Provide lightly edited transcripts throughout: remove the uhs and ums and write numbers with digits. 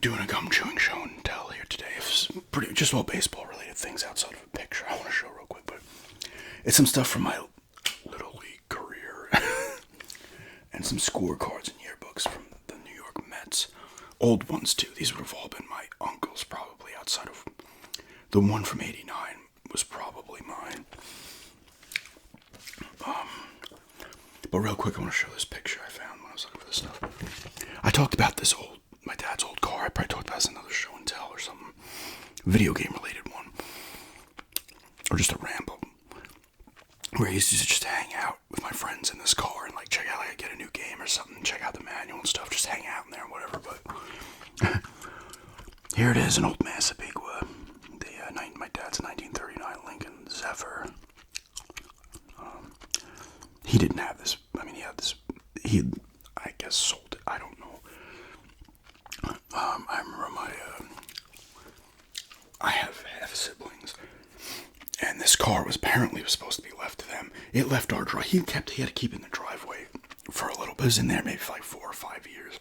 doing a gum chewing show and tell here today. It's pretty just all baseball related things outside of a picture I want to show real quick, but it's some stuff from my little league career and some scorecards and yearbooks from the New York Mets. Old ones too. These would have all been my uncle's probably, outside of the one from '89 was probably mine. But real quick, I want to show this picture I found when I was looking for this stuff. I talked about my dad's old car. I probably talked about this in another show and tell or something. Video game related one. Or just a ramble. Where I used to just hang out with my friends in this car and like check out, like, get a new game or something, check out the manual and stuff, just hang out in there and whatever. But here it is, an old Massapequa. My dad's 1939 Lincoln Zephyr. He didn't have this. I mean, he had this. He, I guess, sold it. I don't know. I remember I have siblings, and this car was supposed to be left to them. It left our drive. He had to keep it in the driveway for a little bit. It was in there maybe for like 4 or 5 years,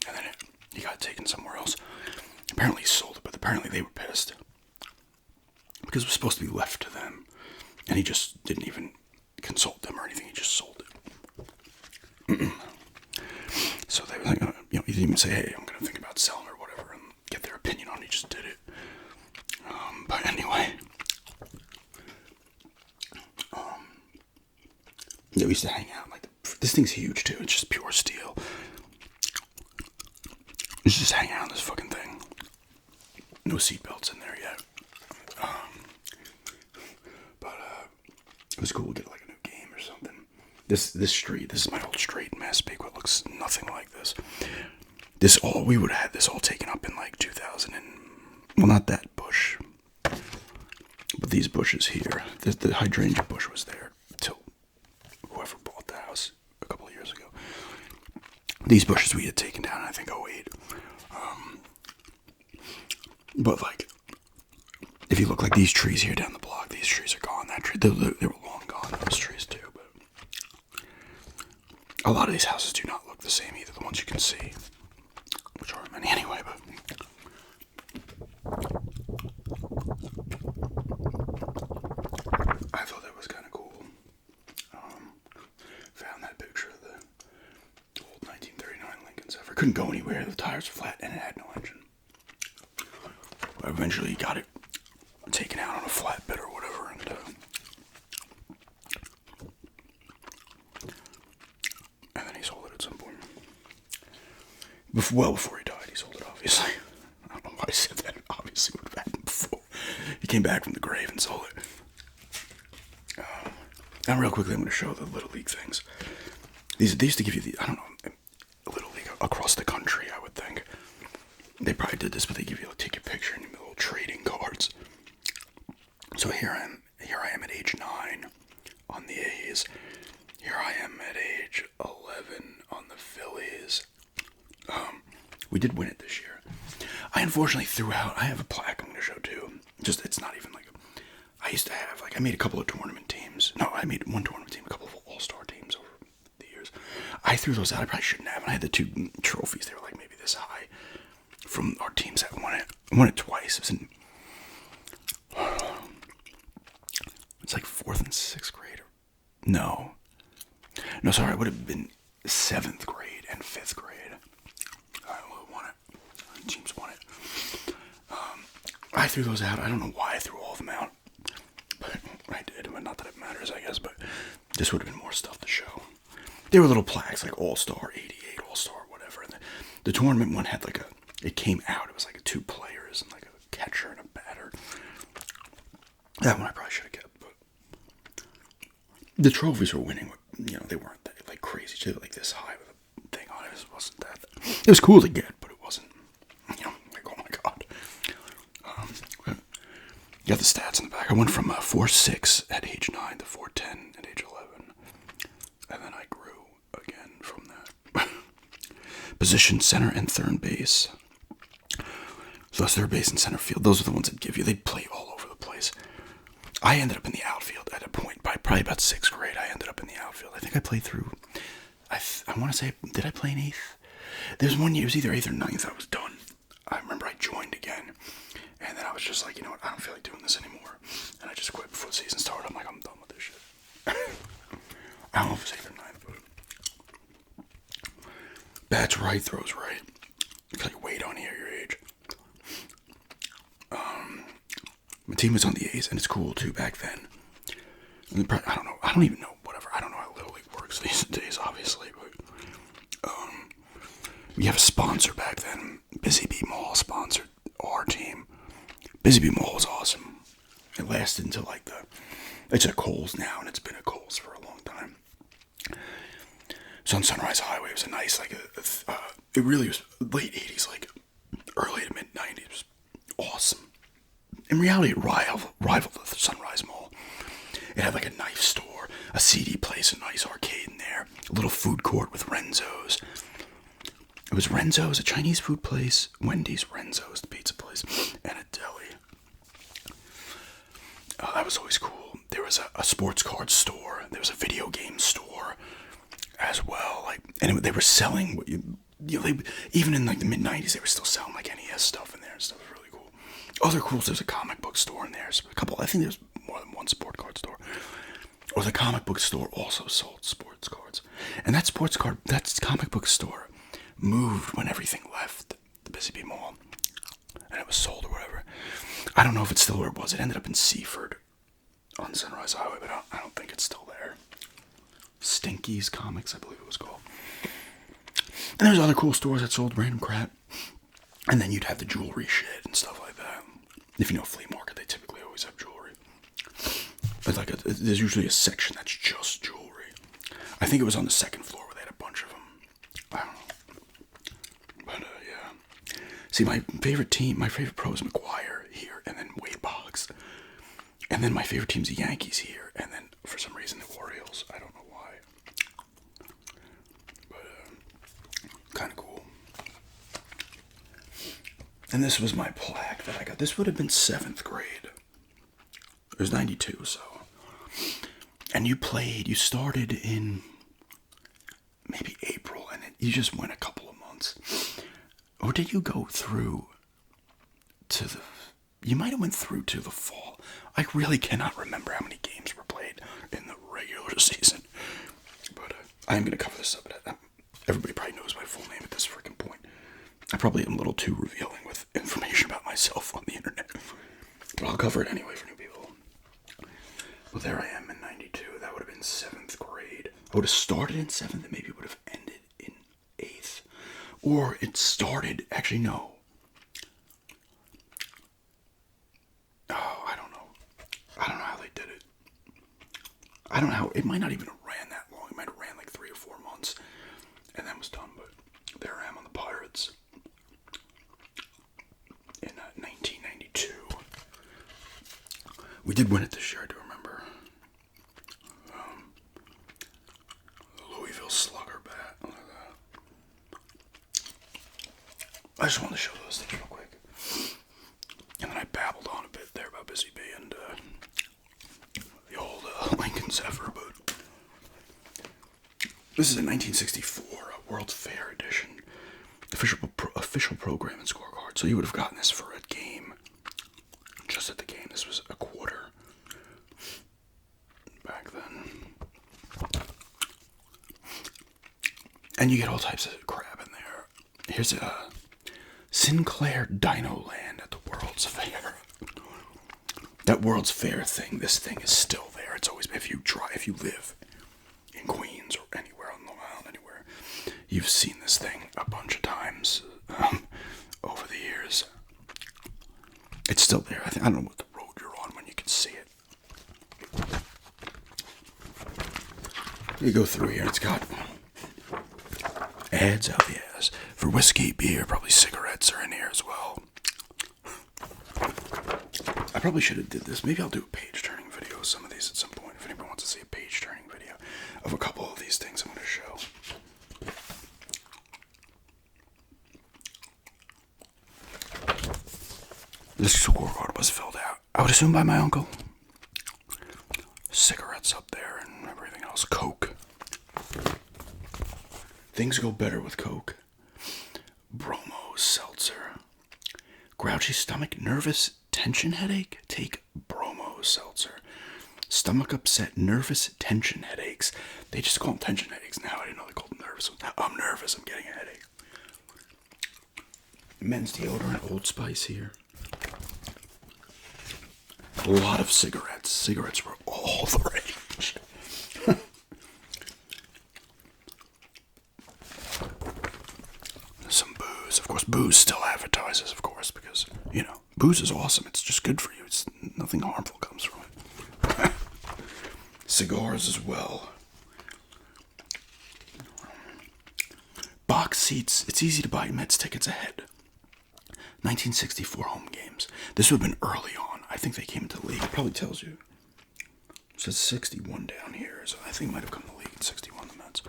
and then he got taken somewhere else. Apparently he sold it, but apparently they were pissed because it was supposed to be left to them, and he just didn't even consult them or anything. He just sold it. So they were like, he didn't even say, "Hey, I'm going to think about selling or whatever," and get their opinion on it. He just did it. But anyway, we used to hang out. Like this thing's huge too. It's just pure steel. Let's just hang out on this fucking thing. No seatbelts in there yet. It was cool to get like a new game or something. This street, this is my old street in Massapequa. It looks nothing like this. We would have had this all taken up in like 2000 and, well, not that bush, but these bushes here. The hydrangea bush was there till whoever bought the house a couple of years ago. These bushes we had taken down in, I think, '08. But like, if you look like these trees here down the block, these trees are gone. That tree, they were long gone, those trees too, but a lot of these houses do not look the same either, the ones you can see, which aren't many anyway, but I thought that was kind of cool. Found that picture of the old 1939 Lincoln Zephyr. Couldn't go anywhere, the tires were flat, and it had no engine. I eventually got it taken out on a flatbed or whatever, and then he sold it at some point. Before he died, he sold it, obviously. I don't know why I said that. Obviously would have happened before. He came back from the grave and sold it. And real quickly, I'm going to show the Little League things. They used to give you I don't know, Little League across the country, I would think. They probably did this, but they give you, take your picture and your little trading cards. So here I am at age 9 on the A's. Here I am at age 11 on the Phillies. We did win it this year. I unfortunately threw out, I have a plaque I'm going to show too. Just, it's not even like, I used to have, like, I made a couple of tournament teams. No, I made one tournament team, a couple of all-star teams over the years. I threw those out. I probably shouldn't have. And I had the 2 trophies. They were like maybe this high from our teams that won it. I won it twice. It was in, it's like 4th and 6th grade. No, sorry, it would have been 7th grade and 5th grade. We won it. Our teams won it. I threw those out. I don't know why I threw all of them out, but I did. But not that it matters, I guess. But this would have been more stuff to show. There were little plaques like All-Star 88, All-Star whatever. And the tournament one had like it came out. It was like 2 players and like a catcher and a batter. That one I probably should have kept, but the trophies were winning. They weren't that like crazy. They were like this high with a thing on it. It wasn't that. It was cool to get, but it wasn't. Like, oh my god. You got the stats in the back. I went from 4'6" at age 9 to 4'10" at age 11, and then I grew again from that. Position center and third base. So that's third base and center field. Those are the ones that give you. They play all over the place. I ended up in the outfield at a point, by probably about 6th grade. I ended up in the outfield. I think I played through, I want to say, did I play in 8th? There's one year, it was either 8th or 9th, I was done. was just like, you know what, I don't feel like doing this anymore. And I just quit before the season started. I'm like, I'm done with this shit. I don't know if it's 8th or 9th, but bats right, throws right. Look like weight on here, your age. My team was on the A's, and it's cool too back then. And I don't know. I don't even know. Whatever. I don't know how Little League works these days, obviously. But we have a sponsor back then. Busy Bee Mall sponsored our team. Busy Bee Mall was awesome. It lasted until like it's at Kohl's now, and it's been at Kohl's for a long time. So on Sunrise Highway, it was a nice, like it really was late 80s, like early to mid 90s. It was awesome. In reality, it rivaled the Sunrise Mall. It had like a knife store, a CD place, a nice arcade in there, a little food court with Renzo's. It was Renzo's, a Chinese food place, Wendy's, Renzo's, the pizza place, and a deli. That was always cool. There was a sports card store. There was a video game store as well. Like, and they were selling, even in like the mid 90s, they were still selling like NES stuff in there and stuff. It was really cool. Other cool, there's a comic book store in there. So a couple, I think there's more than one sport card store. Or the comic book store also sold sports cards. And that comic book store moved when everything left the Busy Bee Mall. And it was sold or whatever. I don't know if it's still where it was. It ended up in Seaford on Sunrise Highway, but I don't think it's still there. Stinky's Comics, I believe it was called. And there's other cool stores that sold random crap. And then you'd have the jewelry shit and stuff like that. If you know flea market, they typically always have jewelry. But like, there's usually a section that's just jewelry. I think it was on the second floor where they had a bunch of them. I don't know. But yeah. See, my favorite pro is McGuire here, and then Wade Boggs. And then my favorite team's the Yankees here, and then for some reason the Orioles. I don't know why. But kind of cool. And this was my plaque that I got. This would have been 7th grade. It was 92, so. And you started in maybe April, and you just went a couple of months. Or did you go through you might have went through to the fall. I really cannot remember how many games were played in the regular season. But I am going to cover this up. Everybody probably knows my full name at this freaking point. I probably am a little too revealing with information about myself on the internet. But I'll cover it anyway for new people. Well, there I am in 92. That would have been 7th grade. I would have started in 7th and maybe would have ended in 8th. Or it started, actually no. Oh, I don't know. I don't know how they did it. I don't know how, it might not even have ran that long. It might have ran like 3 or 4 months and then was done. But there I am on the Pirates in 1992. We did win it this year, I do remember. The Louisville Slugger bat. Look at that. I just wanted to show those things real quick. And then I babbled on a bit there about Busy Bee and the old Lincoln Zephyr, but this is a 1964 World's Fair edition. Official program and scorecard. So you would have gotten this for a game. Just at the game. This was a quarter back then. And you get all types of crap in there. Here's a Sinclair Dino Land at the World's Fair. That World's Fair thing, this thing is still there. It's always, if you live in Queens or anywhere on Long Island, anywhere, you've seen this thing a bunch of times over the years. It's still there. I don't know what the road you're on when you can see it. You go through here, it's got ads out the ass for whiskey, beer, probably cigarettes are in here as well. I probably should have did this. Maybe I'll do a page turning video of some of these at some point. If anybody wants to see a page turning video of a couple of these things I'm going to show. This scorecard was filled out, I would assume, by my uncle. Cigarettes up there and everything else. Coke. Things go better with Coke. Bromo seltzer. Grouchy stomach, nervous tension headache? Take bromo seltzer. Stomach upset, nervous tension headaches. They just call them tension headaches now. I didn't know they called them nervous ones. I'm nervous. I'm getting a headache. Men's deodorant, Old Spice here. A lot of cigarettes. Cigarettes were all the rage. Some booze. Of course, booze still advertises, of course, because, booze is awesome. It's just good for you. It's nothing harmful comes from it. Cigars as well. Box seats. It's easy to buy Mets tickets ahead. 1964 home games. This would have been early on. I think they came into the league. It probably tells you. It says 61 down here. So I think it might have come to the league in 61, the Mets.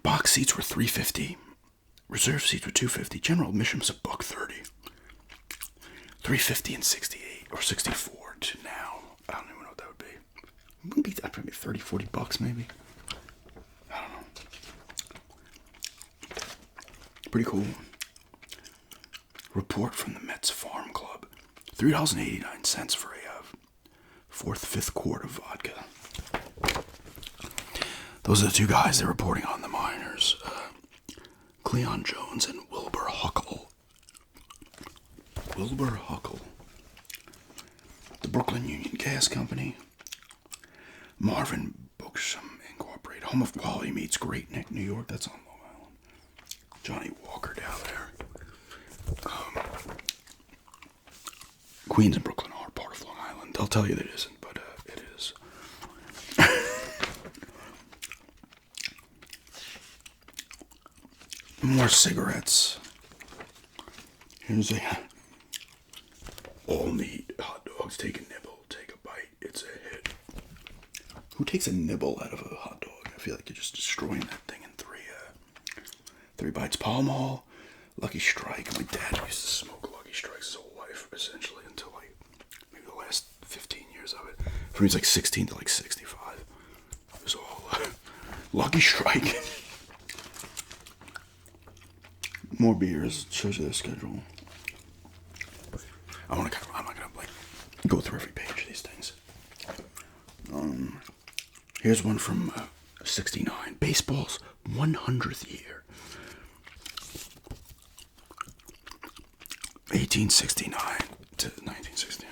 Box seats were $3.50. Reserve seats were $2.50. General admission was $1.30. $3.50 in 68 or 64 to now. I don't even know what that would be. It wouldn't be that, probably $30-40 maybe. I don't know. Pretty cool. Report from the Mets Farm Club. $3.89 for a fifth quart of vodka. Those are the two guys they're reporting on, the miners. Cleon Jones and Wilbur Huckle. Wilbur Huckle. The Brooklyn Union Gas Company. Marvin Booksham Incorporated. Home of Quality Meats, Great Neck, New York. That's on Long Island. Johnny Walker down there. Queens and Brooklyn are part of Long Island. They'll tell you that it isn't, but it is. More cigarettes. Here's a all meat hot dogs. Take a nibble, take a bite. It's a hit. Who takes a nibble out of a hot dog? I feel like you're just destroying that thing in three bites. Pall Mall, Lucky Strike. My dad used to smoke Lucky Strikes his whole life, essentially, until like maybe the last 15 years of it. From he was like 16 to like 65. It was all Lucky Strike. More beers. Shows you the schedule. I'm not gonna like go through every page of these things. Here's one from 69. Baseball's 100th year. 1869 to 1969.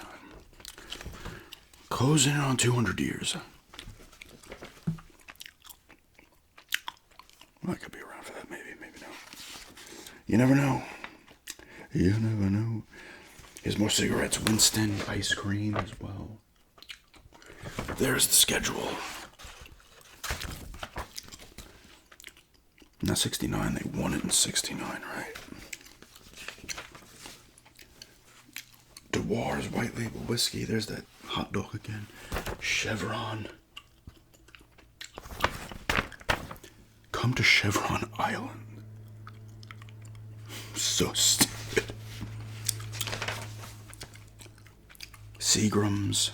Closing in on 200 years. I could be around for that, maybe no. You never know. You never know. Here's more cigarettes. Winston ice cream as well. There's the schedule. Now 69, they won it in 69, right? Dewar's White Label Whiskey. There's that hot dog again. Chevron. Come to Chevron Island. So stupid. Seagram's.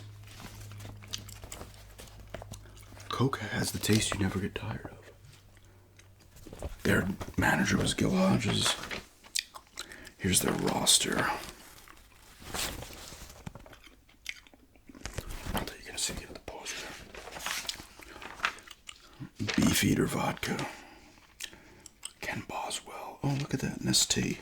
Coke has the taste you never get tired of. Their manager was Gil Hodges. Here's their roster. I thought you were going to see the pause there. Beefeater vodka. Ken Boswell. Oh, look at that. Nestea.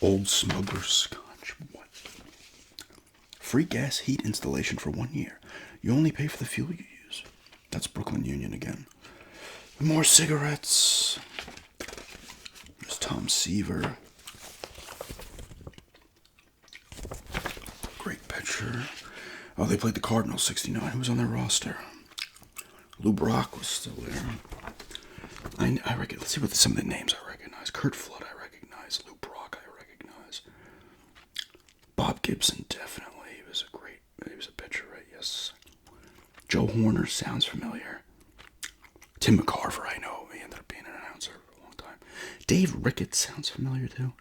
Old Smuggler Scotch. What? Free gas heat installation for 1 year. You only pay for the fuel you use. That's Brooklyn Union again. More cigarettes. There's Tom Seaver. Great pitcher. Oh, they played the Cardinals 69. Who was on their roster? Lou Brock was still there. I reckon. Let's see what some of the names I recognize. Kurt Flood, I recognize. Lou Brock, I recognize. Bob Gibson, definitely. He was a pitcher, right? Yes. Joe Horner sounds familiar. Tim McCarver, I know. He ended up being an announcer for a long time. Dave Ricketts sounds familiar, too.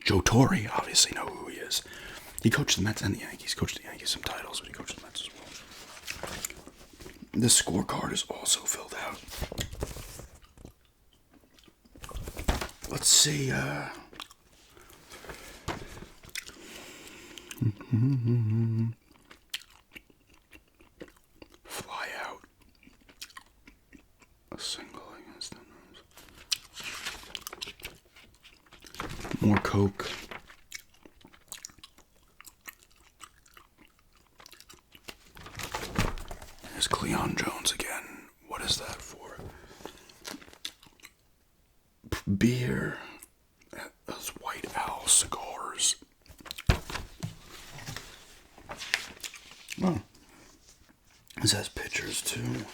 Joe Torre, obviously know who he is. He coached the Mets and the Yankees. Coached the Yankees some titles, but he coached the Mets as well. This scorecard is also filled out. Let's see. Fly out. A single against the nose. More Coke. There's Cleon Jones again. What is that for? Beer. Those White Owl cigars. Oh. This has pictures too.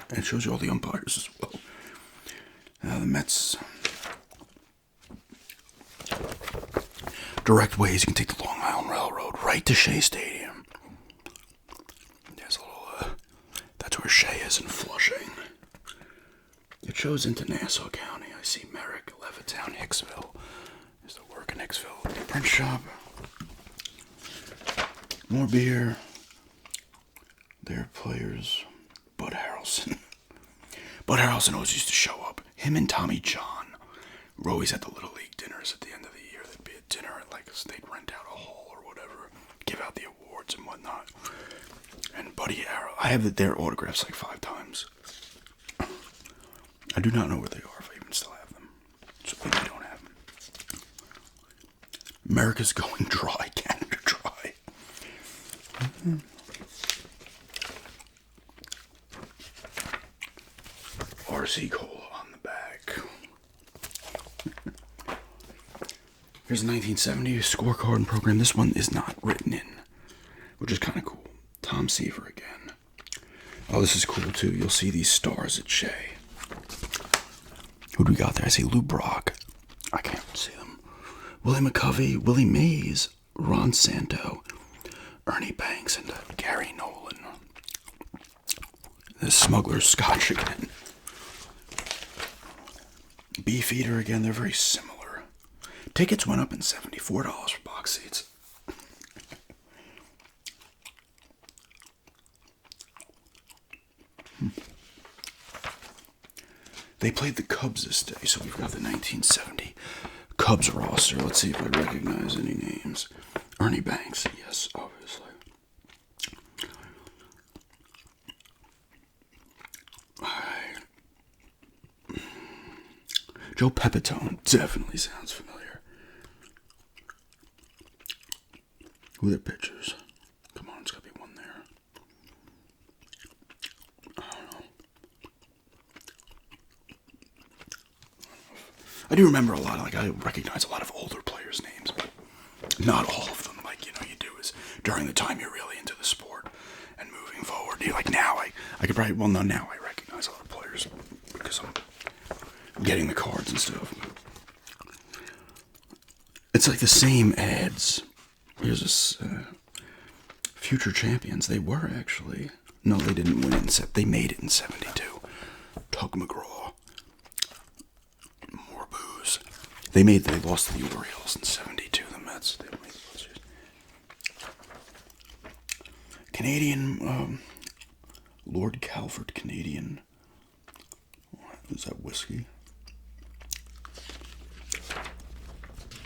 And it shows you all the umpires as well. The Mets. Direct ways. You can take the Long Island Railroad right to Shea Stadium. There's a little. That's where Shea is in Flushing. It shows into Nassau County. I see Merrick, Levittown, Hicksville. There's the work in Hicksville. Print shop. More beer. Their players. Bud Harrelson. Bud Harrelson always used to show up. Him and Tommy John were always at the Little League dinners at the end of the year. There'd be a dinner at they'd rent out a hall or whatever, give out the awards and whatnot. And Buddy Harrelson, I have their autographs like 5 times. I do not know where they are, if I even still have them. So maybe I don't have them. America's going dry, Canada dry. RC Cola on the back. Here's a 1970 scorecard and program. This one is not written in, which is kind of cool. Tom Seaver again. Oh, this is cool too. You'll see these stars at Shea. Who do we got there? I see Lou Brock. I can't see them. Willie McCovey, Willie Mays, Ron Santo, Ernie Banks, and Gary Nolan. The Smuggler's Scotch again. Beefeater again. They're very similar. Tickets went up in $74 for box seats. They played the Cubs this day, so we've got the 1970 Cubs roster. Let's see if I recognize any names. Ernie Banks, yes, obviously. Joe Pepitone definitely sounds familiar. Who are their pitchers? Come on, it's got to be one there. I don't know. I do remember a lot. I recognize a lot of older players' names, but not all of them. You do is during the time you're really into the sport and moving forward. Now I could probably, now I recognize a lot of players because I'm getting the cards and stuff. It's like the same ads. Here's this future champions. They were actually. No, they didn't win they made it in 72. Tug McGraw. More booze. They lost to the Orioles in 72, the Mets. They made the World Series. Canadian, Lord Calvert Canadian. Is that whiskey?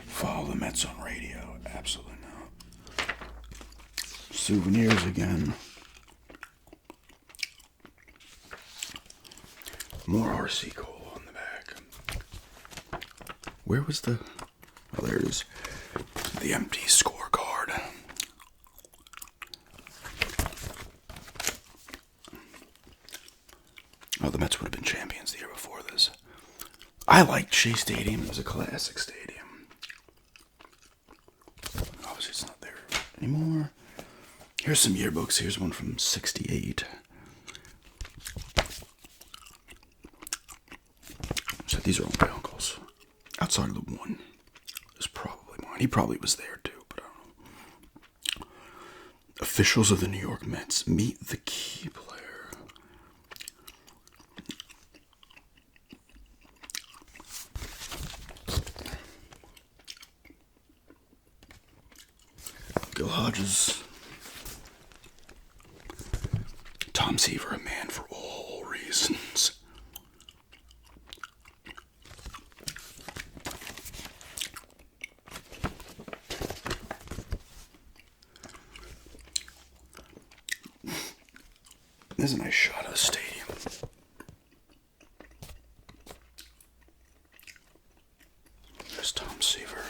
Follow the Mets on radio. Absolutely not. Souvenirs again. More RC Cola on the back. Where was the... Oh, there it is. The empty scorecard. Oh, the Mets would have been champions the year before this. I liked Shea Stadium. It was a classic stadium. Obviously, it's not there anymore. Here's some yearbooks. Here's one from 68. So these are all my uncles. Outside of the one is probably mine. He probably was there too, but I don't know. Officials of the New York Mets. Meet the key player. Gil Hodges. Tom Seaver, a man for all reasons. There's a nice shot of the stadium. There's Tom Seaver.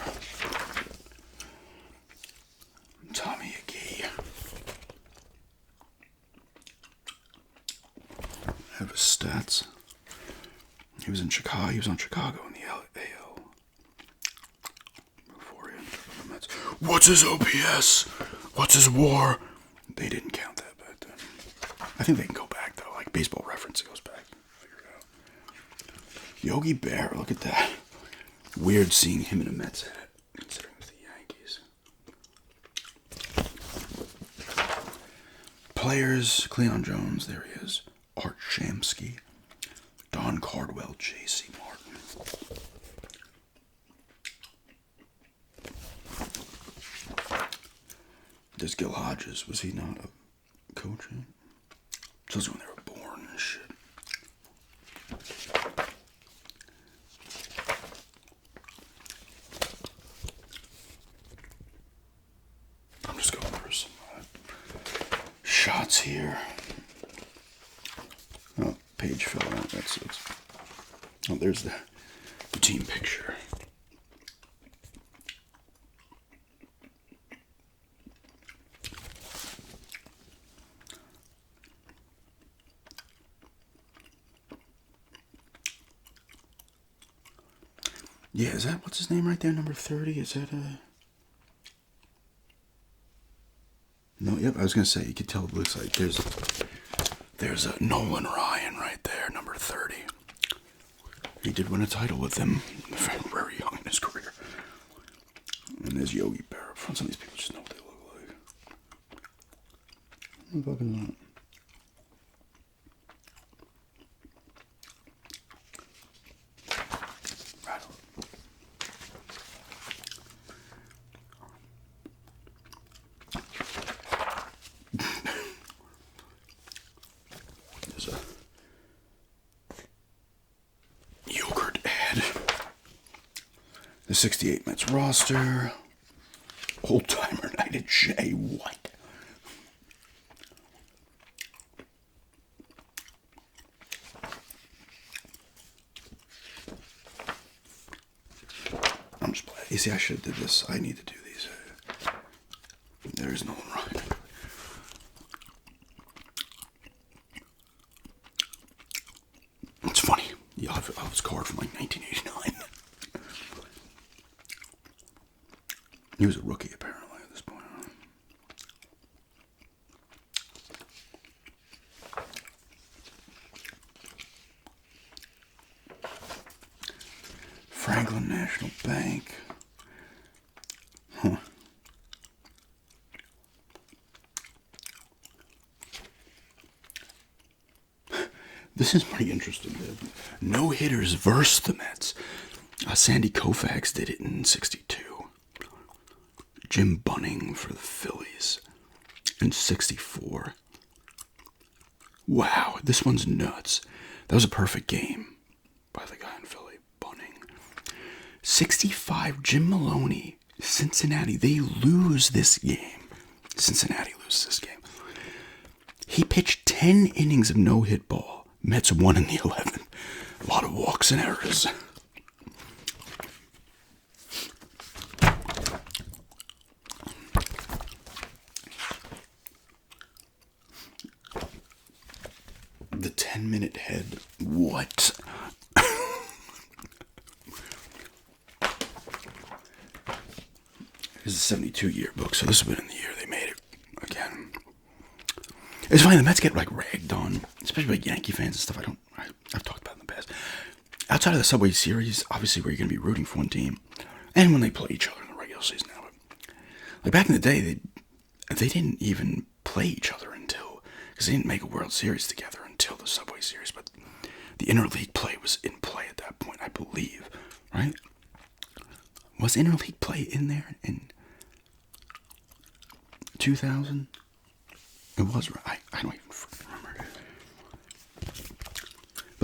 Tommy Agee. I have his stats. He was in Chicago. He was on Chicago in the AL. Before he entered the Mets. What's his OPS? What's his WAR? They didn't count that back then. I think they can go back though. Like Baseball Reference goes back. Figure it out. Yogi Berra. Look at that. Weird seeing him in a Mets hat, considering it was the Yankees. Players: Cleon Jones. There he is. Art Shamsky. Don Cardwell, J.C. Martin. There's Gil Hodges. Was he not a coach? Tells you when they were born and shit. I'm just going for some shots here. Oh, page fell out. That's it. Oh, there's the team picture. Yeah, is that, what's his name right there, number 30? Is that No, yep, I was going to say, you could tell it looks like there's a Nolan Ryan right there, number 30. He did win a title with him very young in his career. And there's Yogi Berra up front. Some of these people just know what they look like. What the fuck is that? There's a yogurt ad. The 68 Mets roster. Old timer night at Jay White. I'm just playing. You see, I should have did this. I need to do these. There's no one right. It's funny. Yeah, I have his card from like 1989. He was a rookie apparently at this point. Franklin National Bank. Huh. This is pretty interesting. No hitters versus the Mets. Sandy Koufax did it in '62. Jim Bunning for the Phillies in '64. Wow, this one's nuts. That was a perfect game by the guy in Philly, Bunning. '65, Jim Maloney, Cincinnati. They lose this game. Cincinnati loses this game. He pitched 10 innings of no-hit ball. Mets won in the 11th. A lot of walks and errors. The 10-minute head. What? This is a 72 yearbook, so this would have been in the year they made it again. It's funny, the Mets get like ragged on, especially by Yankee fans and stuff. I've talked about it in the past. Outside of the Subway Series, obviously where you're going to be rooting for one team, and when they play each other in the regular season now. But, like back in the day, they didn't even play each other until, because they didn't make a World Series together until the Subway Series, but the interleague play was in play at that point, I believe, right? Was interleague play in there in 2000? It was, right? I don't even remember.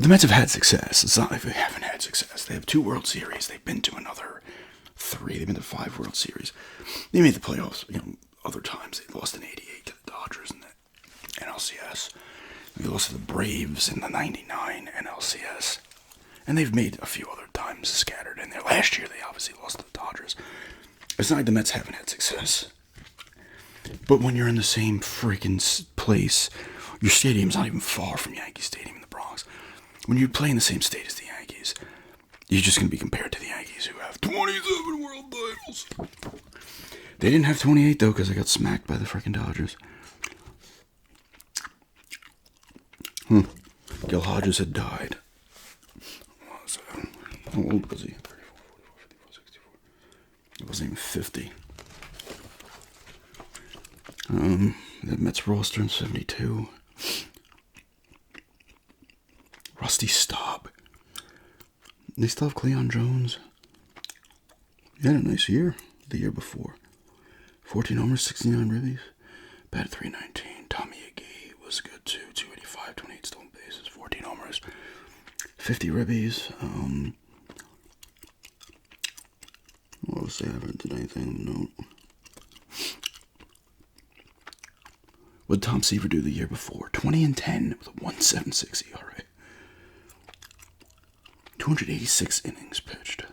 But the Mets have had success. It's not like they haven't had success. They have 2 World Series. They've been to another 3. They've been to 5 World Series. They made the playoffs, other times. They lost in '88 to the Dodgers in the NLCS. They lost to the Braves in the '99 NLCS. And they've made a few other times scattered in there. Last year, they obviously lost to the Dodgers. It's not like the Mets haven't had success. But when you're in the same freaking place, your stadium's not even far from Yankee Stadium in the Bronx. When you play in the same state as the Yankees, you're just going to be compared to the Yankees who have 27 world titles. They didn't have 28, though, because they got smacked by the freaking Dodgers. Gil Hodges had died. How old was he? 34, 44, 55, 64. He wasn't even 50. The Mets roster in 72. Rusty Staub. They still have Cleon Jones. He had a nice year the year before. 14 homers, 69 ribbies. Batted .319. Tommy Agee was good too. 285, 28 stolen bases, 14 homers, 50 ribbies. What was I haven't did anything? No. What did Tom Seaver do the year before? 20-10 with a 1.76 ERA. 286 innings pitched.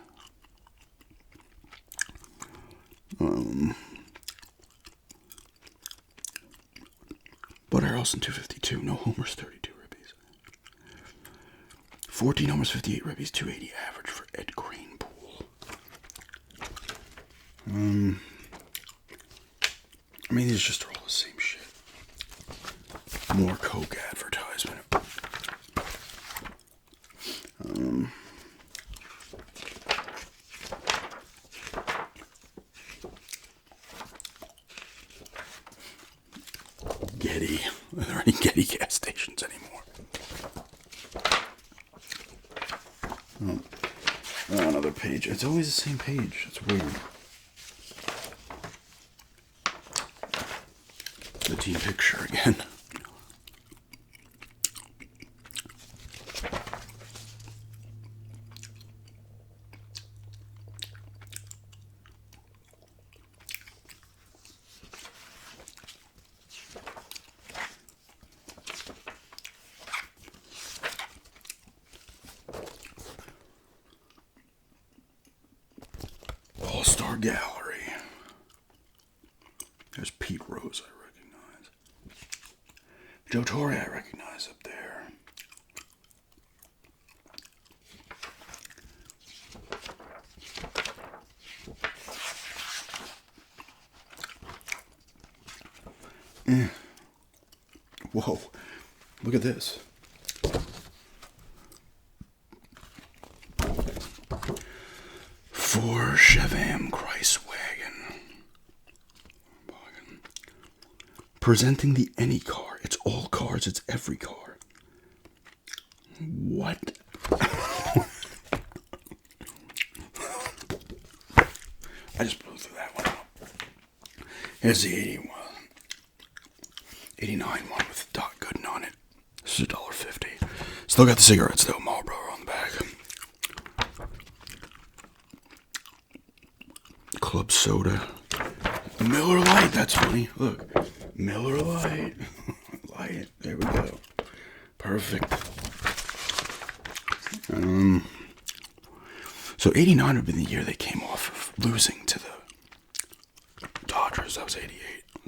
Bud Harrelson 252, no homers, 32 ribbies. 14 homers, 58 ribbies, 280 average for Ed Kranepool. I mean, these just are all the same shit. More Coke advertisement. Getty. Are there any Getty gas stations anymore? Oh, another page. It's always the same page. It's weird. The team picture again. All-Star Gallery. There's Pete Rose, I recognize. Joe Torre, I recognize up there. Whoa, look at this. For Chevam Kreiswagen. Presenting the any car. It's all cars, it's every car. What? I just blew through that one out. Here's the 81. 89 one with Doc Gooden on it. This is $1.50. Still got the cigarettes though, Marlboro on the back. Club soda. Miller Lite, that's funny. Look. Miller Lite. Light. There we go. Perfect. So 89 would have been the year they came off of losing to the Dodgers. That was 88.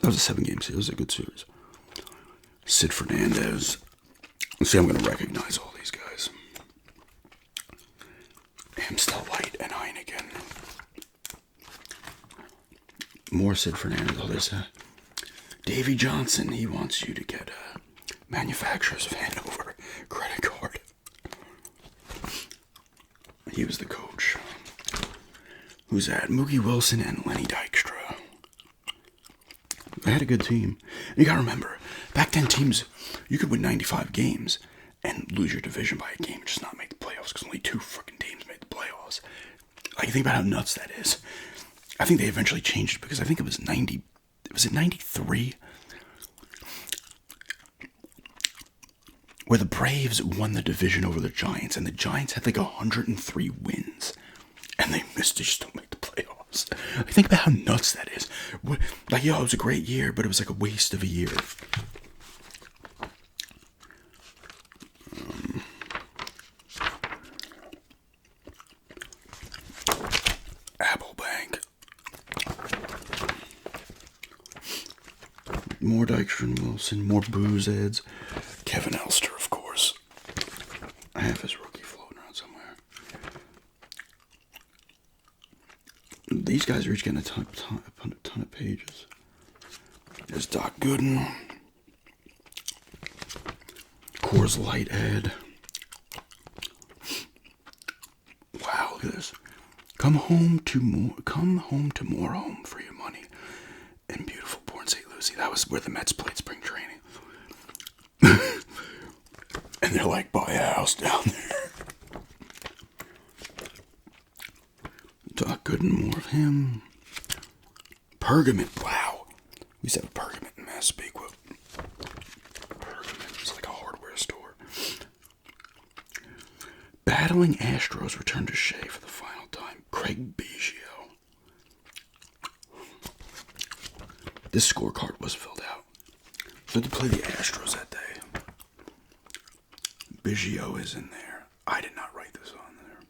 That was a 7-game series. It was a good series. Sid Fernandez. Let's see, I'm going to recognize all these guys. Amstel Light and Heineken. More Sid Fernandez. Oh, there's Davey Johnson. He wants you to get a Manufacturers of Hanover credit card. He was the coach. Who's that? Mookie Wilson and Lenny Dykstra. They had a good team. And you gotta remember, back then teams, you could win 95 games and lose your division by a game and just not make the playoffs because only 2 freaking teams made the playoffs. Like, think about how nuts that is. I think they eventually changed it because I think it was 90. Was it 93? where the Braves won the division over the Giants, and the Giants had like 103 wins, and they missed it, just don't make the playoffs. Like, think about how nuts that is. Like, yo, it was a great year, but it was like a waste of a year. Apple Bank. More Dykstra and Wilson, more booze ads. Kevin Elster, of course. I have his rookie floating around somewhere. These guys are each getting a ton of pages. There's Doc Gooden. Coors Light ad. Wow, look at this. Come home to more home for your money in beautiful Port St. Lucie. That was where the Mets played spring training. And they're like, buy a house down there. Doc Gooden, more of him. Pergament, wow. We used to have a Pergament in Massapequa. Pergament was like a hardware store. Battling Astros returned to Shea for the final time. Craig Biggio. This scorecard was filled out. So to play the Astros that day. Biggio is in there. I did not write this on there.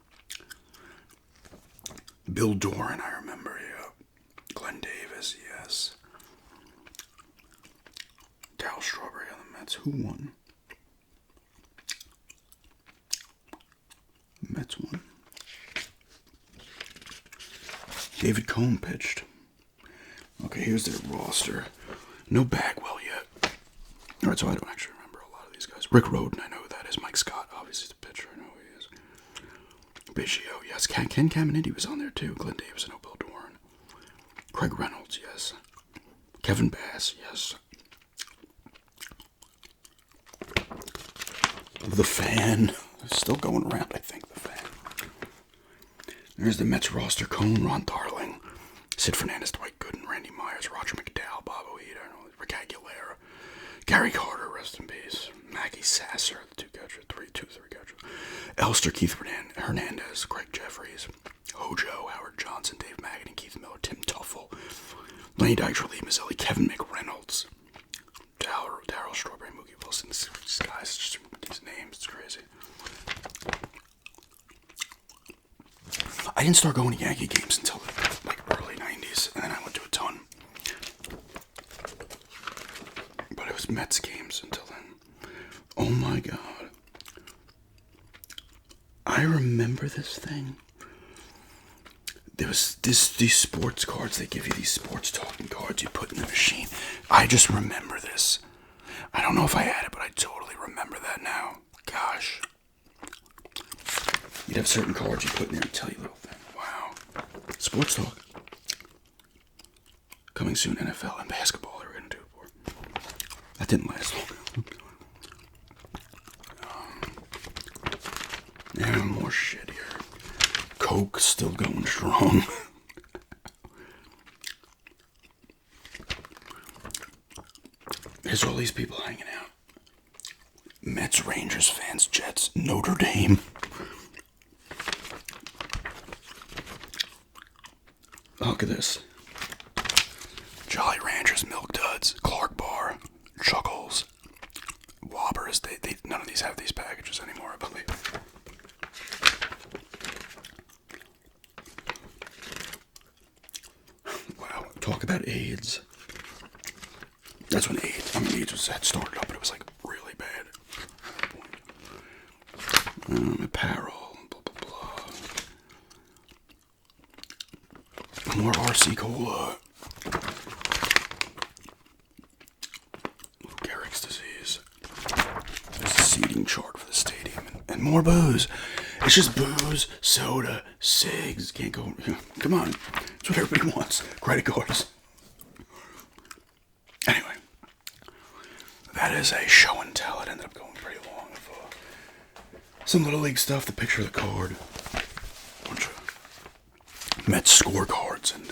Bill Doran, I remember, yeah. Glenn Davis, yes. Darryl Strawberry on the Mets. Who won? Mets won. David Cohn pitched. Okay, here's their roster. No Bagwell yet. Alright, so I don't actually remember a lot of these guys. Rick Rhoden, I know who that is. Mike Scott, obviously the pitcher, I know who he is. Biggio, yes. Ken Caminiti was on there too. Glenn Davis, I know Bill Doran. Craig Reynolds, yes. Kevin Bass, yes. The Fan. Still going around, I think, the Fan. There's the Mets roster. Cone, Ron Darling, Sid Fernandez, Dwight Gooden, Randy Myers, Roger McDowell, Bob O'Heed, Rick Aguilera, Gary Carter, rest in peace, Maggie Sasser, the three catcher, Elster, Keith Hernandez, Craig Jeffries, Hojo, Howard Johnson, Dave Magadan, Keith Miller, Tim Tuffle, Lenny Dykstra, Lee Mazzilli, Kevin McReynolds, Darryl Strawberry, Mookie Wilson. These guys, just these names, it's crazy. I didn't start going to Yankee games until like early 90s, and then I went to a ton. But it was Mets games until then. Oh my god. I remember this thing. There was these sports cards. They give you these sports talking cards you put in the machine. I just remember this. I don't know if I had it, but I totally remember that now. Gosh. You'd have certain cards you put in there and tell you a little thing. Wow. Sports talk. Coming soon, NFL and basketball. They were going to do it for. That didn't last long. Yeah, more shit here. Coke still going strong. There's all these people hanging out. Mets, Rangers fans, Jets, Notre Dame. Look at this. Jolly Ranchers, Milk Duds, Clark Bar, Chuckles, Whoppers. They none of these have these packages anymore, I believe. Wow, talk about AIDS. That's when AIDS had started up, but it was like really bad. Apparel, blah blah blah. More RC Cola. Lou Gehrig's disease. There's a seating chart for the stadium and more booze. It's just booze, soda, cigs. Can't go. Come on, that's what everybody wants. Credit cards. Anyway. That is a show and tell. It ended up going pretty long. Some Little League stuff, the picture of the card, a bunch of Mets scorecards, and